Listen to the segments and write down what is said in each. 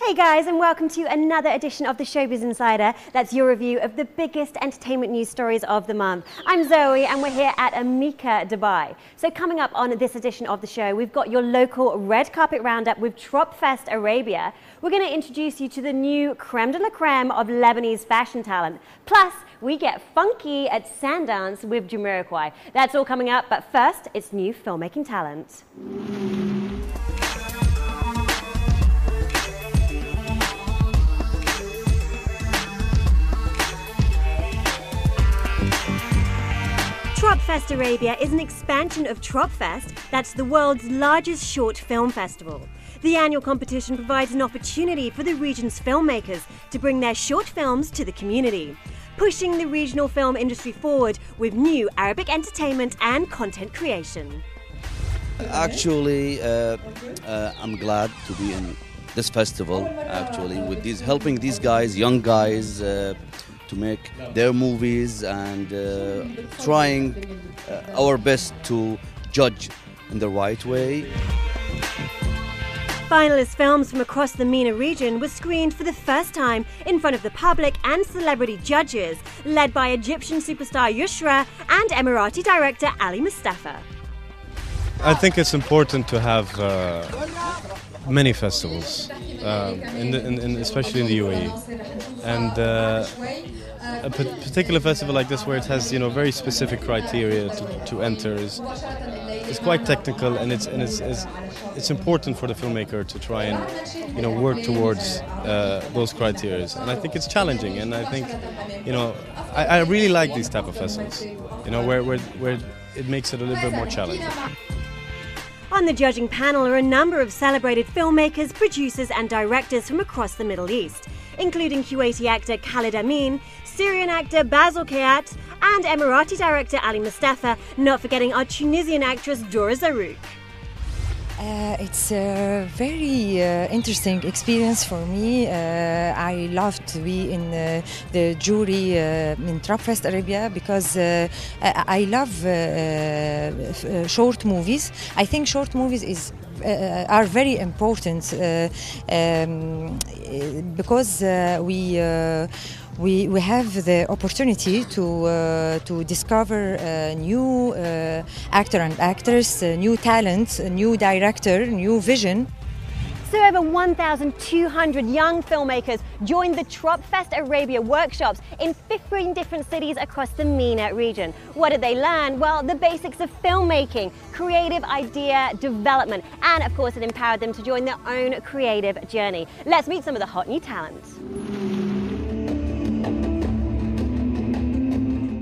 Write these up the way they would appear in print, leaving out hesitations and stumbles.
Hey guys, and welcome to another edition of the Showbiz Insider. That's your review of the biggest entertainment news stories of the month. I'm Zoe and we're here at Amika, Dubai. So coming up on this edition of the show, we've got your local red carpet roundup with Tropfest Arabia. We're going to introduce you to the new creme de la creme of Lebanese fashion talent. Plus, we get funky at Sundance with Jamiroquai. That's all coming up, but first, it's new filmmaking talent. Tropfest Arabia is an expansion of Tropfest, that's the world's largest short film festival. The annual competition provides an opportunity for the region's filmmakers to bring their short films to the community, pushing the regional film industry forward with new Arabic entertainment and content creation. Actually, I'm glad to be in this festival, actually, with helping these guys, young guys, to make their movies and trying our best to judge in the right way. Finalist films from across the MENA region were screened for the first time in front of the public and celebrity judges, led by Egyptian superstar Yusra and Emirati director Ali Mustafa. I think it's important to have many festivals, especially in the UAE, and a particular festival like this, where it has very specific criteria to enter, is quite technical, and it's important for the filmmaker to try and work towards those criteria. And I think it's challenging, and I think I really like these type of festivals, where it makes it a little bit more challenging. On the judging panel are a number of celebrated filmmakers, producers and directors from across the Middle East, including Kuwaiti actor Khalid Amin, Syrian actor Basil Kayat and Emirati director Ali Mustafa, not forgetting our Tunisian actress Dora Zarouk. It's a very interesting experience for me. I love to be in the jury in Tropfest Arabia because I love short movies. I think short movies are very important because we have the opportunity to discover new actor and actress, new talent, new director, new vision. So over 1,200 young filmmakers joined the Tropfest Arabia workshops in 15 different cities across the MENA region. What did they learn? Well, the basics of filmmaking, creative idea development, and of course it empowered them to join their own creative journey. Let's meet some of the hot new talent.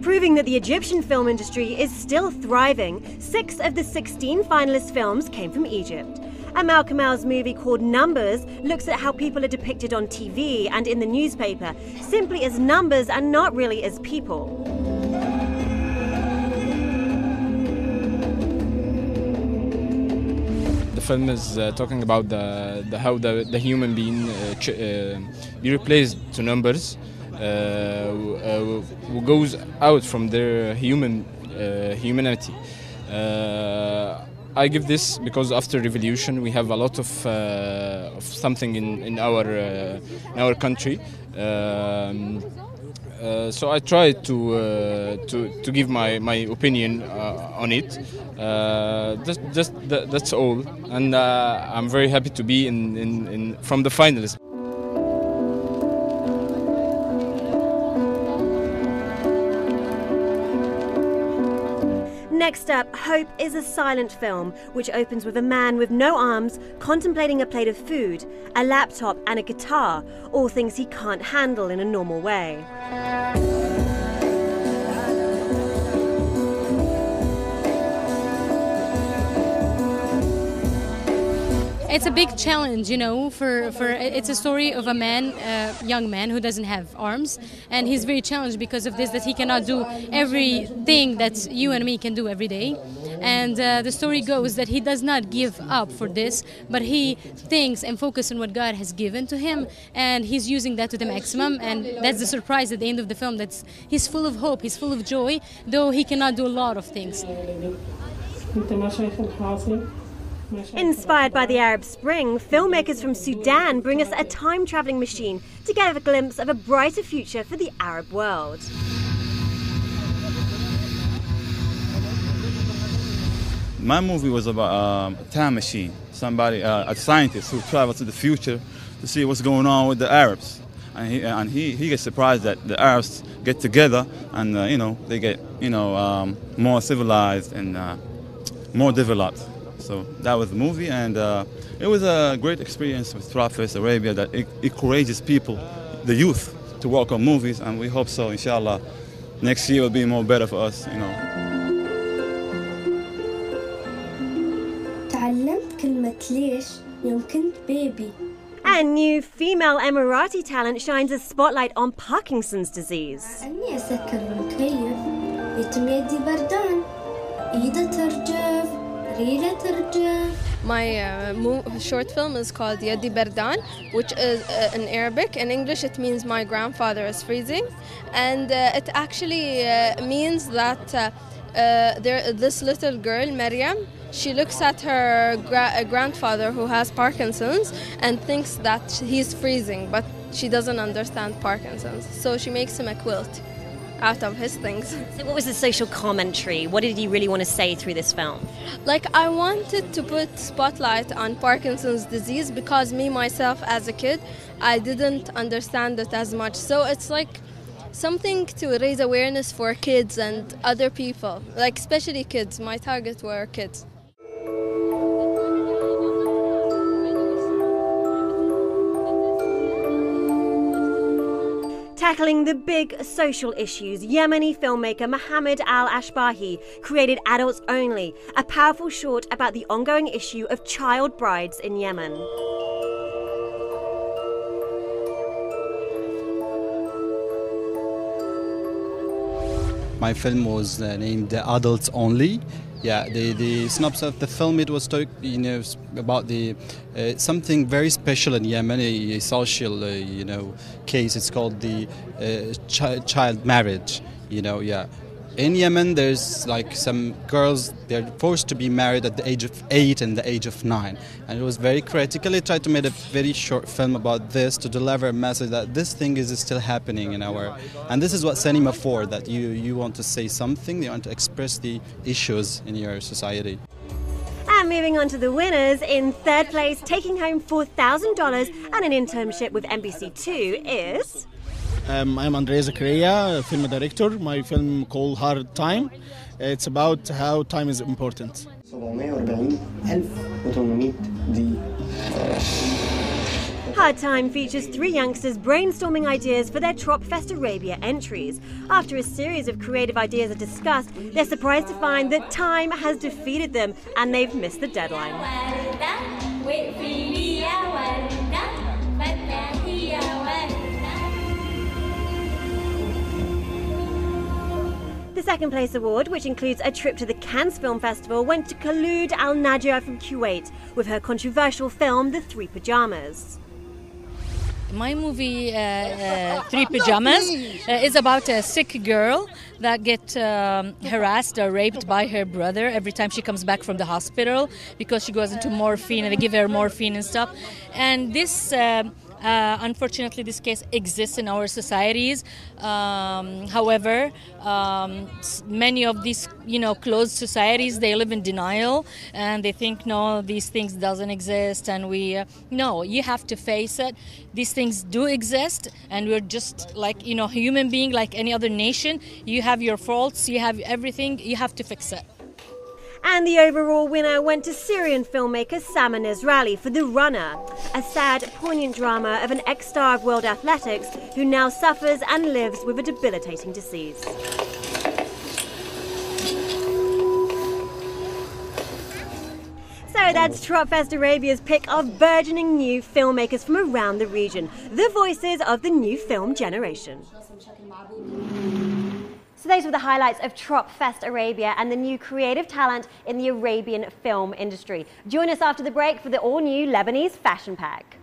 Proving that the Egyptian film industry is still thriving, 6 of the 16 finalist films came from Egypt. Amal Kamal's movie called Numbers looks at how people are depicted on TV and in the newspaper, simply as numbers and not really as people. The film is talking about how the human being be replaced to numbers. Who goes out from their humanity. I give this because after revolution we have a lot of something in our country. So I try to give my opinion on it. That's all, and I'm very happy to be from the finalists. Next up, Hope is a silent film which opens with a man with no arms contemplating a plate of food, a laptop and a guitar, all things he can't handle in a normal way. It's a big challenge, it's a story of a man, young man who doesn't have arms, and he's very challenged because of this, that he cannot do everything that you and me can do every day. And the story goes that he does not give up for this, but he thinks and focuses on what God has given to him, and he's using that to the maximum. And that's the surprise at the end of the film, that he's full of hope, he's full of joy, though he cannot do a lot of things. Inspired by the Arab Spring, filmmakers from Sudan bring us a time-travelling machine to get a glimpse of a brighter future for the Arab world. My movie was about a time machine, a scientist who travels to the future to see what's going on with the Arabs. And he gets surprised that the Arabs get together and, they get, more civilized and more developed. So that was the movie, and it was a great experience with Tropfest Arabia that it encourages people, the youth, to work on movies, and we hope so, inshallah, next year will be more better for us, تعلمت كلمة ليش يوم كنت بيبي. And new female Emirati talent shines a spotlight on Parkinson's disease. أني أسكر المكيف يتم يدي بردان إيده ترجف ريلة ترجف. My short film is called Yadi Bardan, which is in Arabic. In English it means my grandfather is freezing, and it actually means that this little girl, Maryam, she looks at her grandfather who has Parkinson's and thinks that he's freezing, but she doesn't understand Parkinson's. So she makes him a quilt out of his things. So what was the social commentary? What did you really want to say through this film? Like, I wanted to put spotlight on Parkinson's disease because me, myself, as a kid, I didn't understand it as much. So it's like something to raise awareness for kids and other people, like especially kids. My target were kids. Tackling the big social issues, Yemeni filmmaker Mohammed Al-Ashbahi created Adults Only, a powerful short about the ongoing issue of child brides in Yemen. My film was named Adults Only. Yeah, the synopsis of the film, it was about the something very special in Yemen, a social case. It's called the child marriage. Yeah. In Yemen, there's like some girls, they're forced to be married at the age of 8 and the age of 9. And it was very critical. I tried to make a very short film about this to deliver a message that this thing is still happening in our... And this is what cinema for, that you want to say something, you want to express the issues in your society. And moving on to the winners, in third place, taking home $4,000 and an internship with NBC2 is... I'm Andrea Zakaria, film director. My film called Hard Time. It's about how time is important. 740,800 دقيقة. Hard Time features 3 youngsters brainstorming ideas for their Tropfest Arabia entries. After a series of creative ideas are discussed, they're surprised to find that time has defeated them and they've missed the deadline. The second place award, which includes a trip to the Cannes Film Festival, went to Khaloud Al Najjar from Kuwait with her controversial film The Three Pajamas. My movie, Three Pajamas, is about a sick girl that gets harassed or raped by her brother every time she comes back from the hospital because she goes into morphine and they give her morphine and stuff. And this... unfortunately, this case exists in our societies. However, many of these, closed societies, they live in denial and they think, no, these things doesn't exist. And no, you have to face it. These things do exist, and we're just like, human being like any other nation. You have your faults, you have everything, you have to fix it. And the overall winner went to Syrian filmmaker Sama Nesralli for The Runner, a sad, poignant drama of an ex-star of world athletics who now suffers and lives with a debilitating disease. So that's Tropfest Arabia's pick of burgeoning new filmmakers from around the region, the voices of the new film generation. So those were the highlights of Tropfest Arabia and the new creative talent in the Arabian film industry. Join us after the break for the all-new Lebanese Fashion Pack.